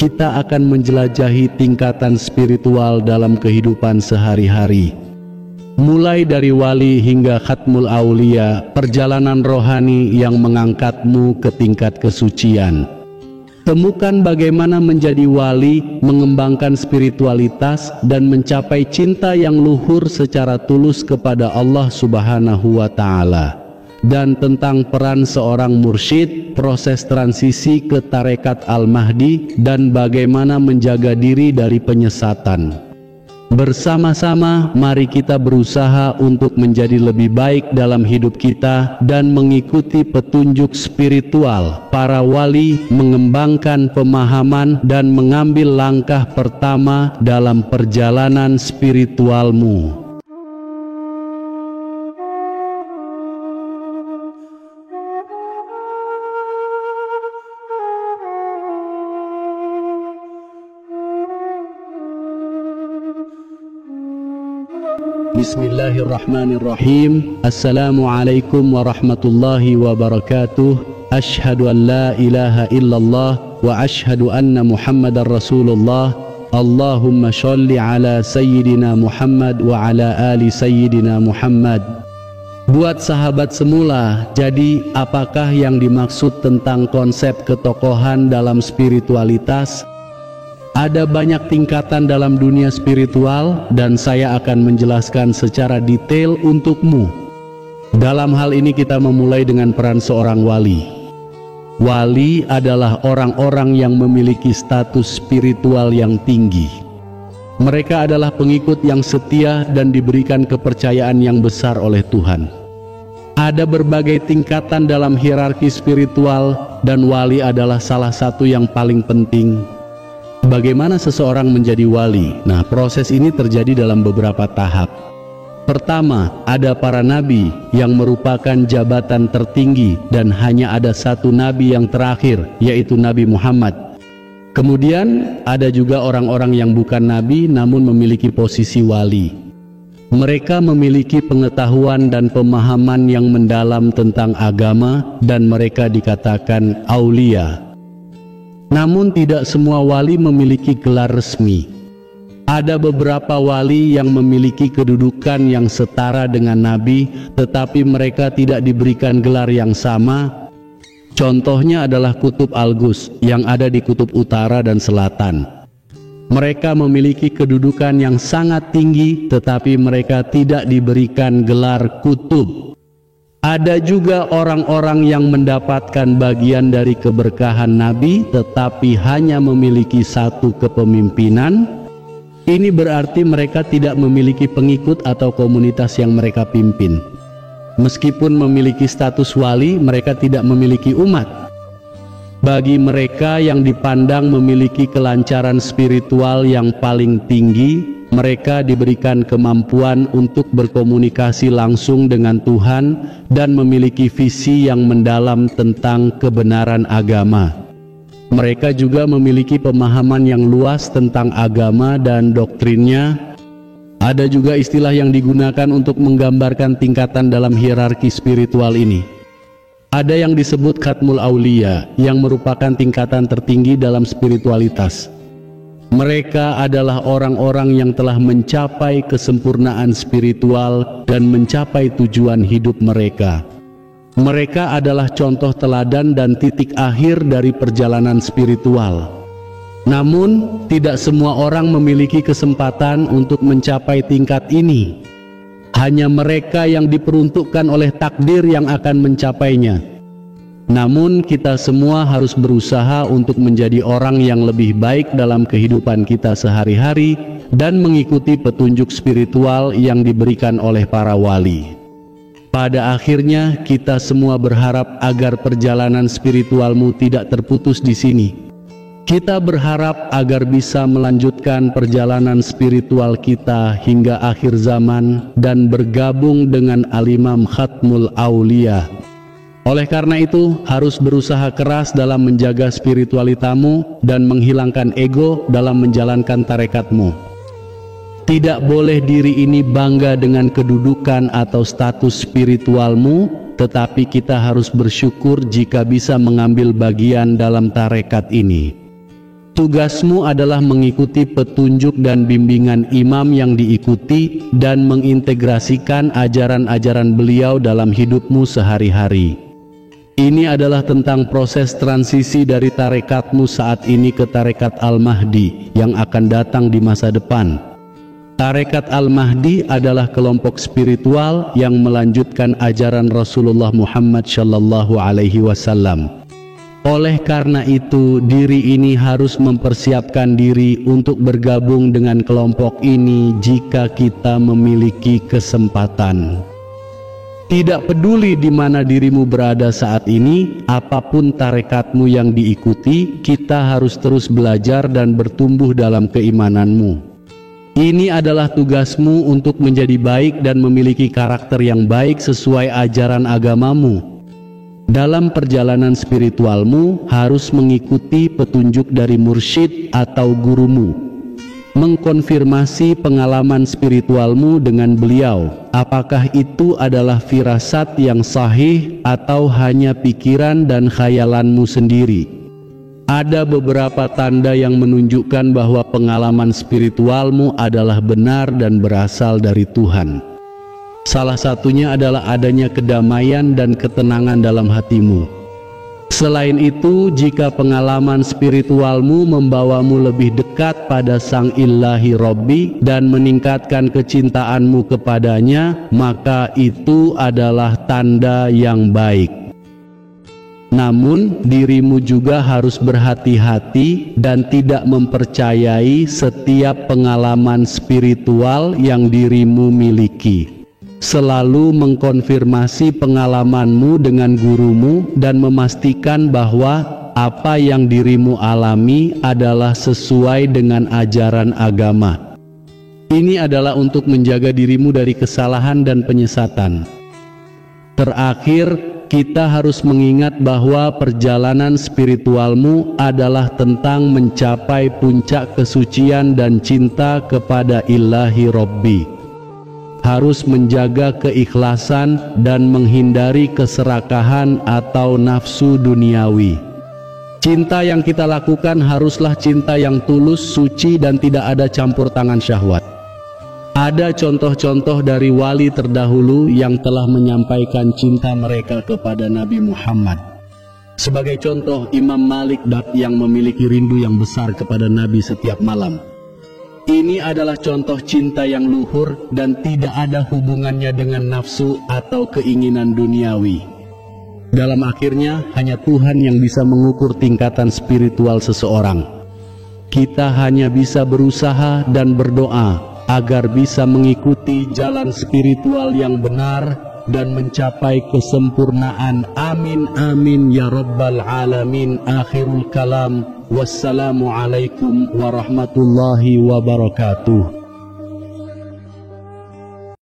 kita akan menjelajahi tingkatan spiritual dalam kehidupan sehari-hari. Mulai dari wali hingga khatmul aulia, perjalanan rohani yang mengangkatmu ke tingkat kesucian. Temukan bagaimana menjadi wali, mengembangkan spiritualitas, dan mencapai cinta yang luhur secara tulus kepada Allah Subhanahu wa Ta'ala. Dan tentang peran seorang mursyid, proses transisi ke tarekat Al-Mahdi, dan bagaimana menjaga diri dari penyesatan. Bersama-sama mari kita berusaha untuk menjadi lebih baik dalam hidup kita dan mengikuti petunjuk spiritual para wali, mengembangkan pemahaman dan mengambil langkah pertama dalam perjalanan spiritualmu. Bismillahirrahmanirrahim. Assalamualaikum warahmatullahi wabarakatuh. Ashhadu an la ilaha illallah wa ashhadu anna Muhammadar Rasulullah. Allahumma sholli ala Sayyidina Muhammad wa ala ali Sayyidina Muhammad. Buat sahabat semula, jadi apakah yang dimaksud tentang konsep ketokohan dalam spiritualitas? Ada banyak tingkatan dalam dunia spiritual dan saya akan menjelaskan secara detail untukmu. Dalam hal ini kita memulai dengan peran seorang wali. Wali adalah orang-orang yang memiliki status spiritual yang tinggi. Mereka adalah pengikut yang setia dan diberikan kepercayaan yang besar oleh Tuhan. Ada berbagai tingkatan dalam hierarki spiritual dan wali adalah salah satu yang paling penting. Bagaimana seseorang menjadi wali? Nah, proses ini terjadi dalam beberapa tahap. Pertama, ada para nabi yang merupakan jabatan tertinggi dan hanya ada satu nabi yang terakhir, yaitu Nabi Muhammad. Kemudian ada juga orang-orang yang bukan nabi namun memiliki posisi wali. Mereka memiliki pengetahuan dan pemahaman yang mendalam tentang agama dan mereka dikatakan aulia. Namun tidak semua wali memiliki gelar resmi. Ada beberapa wali yang memiliki kedudukan yang setara dengan nabi, tetapi mereka tidak diberikan gelar yang sama. Contohnya adalah Kutub Algus yang ada di kutub utara dan selatan. Mereka memiliki kedudukan yang sangat tinggi, tetapi mereka tidak diberikan gelar kutub. Ada juga orang-orang yang mendapatkan bagian dari keberkahan Nabi tetapi hanya memiliki satu kepemimpinan. Ini berarti mereka tidak memiliki pengikut atau komunitas yang mereka pimpin. Meskipun memiliki status wali, mereka tidak memiliki umat. Bagi mereka yang dipandang memiliki kelancaran spiritual yang paling tinggi, mereka diberikan kemampuan untuk berkomunikasi langsung dengan Tuhan dan memiliki visi yang mendalam tentang kebenaran agama. Mereka juga memiliki pemahaman yang luas tentang agama dan doktrinnya. Ada juga istilah yang digunakan untuk menggambarkan tingkatan dalam hierarki spiritual ini. Ada yang disebut khatmul aulia yang merupakan tingkatan tertinggi dalam spiritualitas. Mereka adalah orang-orang yang telah mencapai kesempurnaan spiritual dan mencapai tujuan hidup mereka. Mereka adalah contoh teladan dan titik akhir dari perjalanan spiritual. Namun, tidak semua orang memiliki kesempatan untuk mencapai tingkat ini. Hanya mereka yang diperuntukkan oleh takdir yang akan mencapainya. Namun kita semua harus berusaha untuk menjadi orang yang lebih baik dalam kehidupan kita sehari-hari dan mengikuti petunjuk spiritual yang diberikan oleh para wali. Pada akhirnya kita semua berharap agar perjalanan spiritualmu tidak terputus di sini. Kita berharap agar bisa melanjutkan perjalanan spiritual kita hingga akhir zaman dan bergabung dengan Al-Imam Khatmul Aulia. Oleh karena itu, harus berusaha keras dalam menjaga spiritualitamu dan menghilangkan ego dalam menjalankan tarekatmu. Tidak boleh diri ini bangga dengan kedudukan atau status spiritualmu, tetapi kita harus bersyukur jika bisa mengambil bagian dalam tarekat ini. Tugasmu adalah mengikuti petunjuk dan bimbingan imam yang diikuti dan mengintegrasikan ajaran-ajaran beliau dalam hidupmu sehari-hari. Ini adalah tentang proses transisi dari tarekatmu saat ini ke tarekat Al-Mahdi yang akan datang di masa depan. Tarekat Al-Mahdi adalah kelompok spiritual yang melanjutkan ajaran Rasulullah Muhammad Shallallahu Alaihi Wasallam. Oleh karena itu, diri ini harus mempersiapkan diri untuk bergabung dengan kelompok ini jika kita memiliki kesempatan. Tidak peduli di mana dirimu berada saat ini, apapun tarekatmu yang diikuti, kita harus terus belajar dan bertumbuh dalam keimananmu. Ini adalah tugasmu untuk menjadi baik dan memiliki karakter yang baik sesuai ajaran agamamu. Dalam perjalanan spiritualmu harus mengikuti petunjuk dari mursyid atau gurumu, mengkonfirmasi pengalaman spiritualmu dengan beliau, apakah itu adalah firasat yang sahih atau hanya pikiran dan khayalanmu sendiri. Ada beberapa tanda yang menunjukkan bahwa pengalaman spiritualmu adalah benar dan berasal dari Tuhan. Salah satunya adalah adanya kedamaian dan ketenangan dalam hatimu. Selain itu, jika pengalaman spiritualmu membawamu lebih dekat pada Sang Ilahi Robbi dan meningkatkan kecintaanmu kepadanya, maka itu adalah tanda yang baik. Namun, dirimu juga harus berhati-hati dan tidak mempercayai setiap pengalaman spiritual yang dirimu miliki. Selalu mengkonfirmasi pengalamanmu dengan gurumu dan memastikan bahwa apa yang dirimu alami adalah sesuai dengan ajaran agama. Ini adalah untuk menjaga dirimu dari kesalahan dan penyesatan. Terakhir, kita harus mengingat bahwa perjalanan spiritualmu adalah tentang mencapai puncak kesucian dan cinta kepada Ilahi Robbi. Harus menjaga keikhlasan dan menghindari keserakahan atau nafsu duniawi. Cinta yang kita lakukan haruslah cinta yang tulus, suci, dan tidak ada campur tangan syahwat. Ada contoh-contoh dari wali terdahulu yang telah menyampaikan cinta mereka kepada Nabi Muhammad. Sebagai contoh, Imam Malik yang memiliki rindu yang besar kepada Nabi setiap malam. Ini adalah contoh cinta yang luhur dan tidak ada hubungannya dengan nafsu atau keinginan duniawi. Dalam akhirnya, hanya Tuhan yang bisa mengukur tingkatan spiritual seseorang. Kita hanya bisa berusaha dan berdoa agar bisa mengikuti jalan spiritual yang benar dan mencapai kesempurnaan. Amin amin ya rabbal alamin. Akhirul kalam. Wassalamualaikum warahmatullahi wabarakatuh.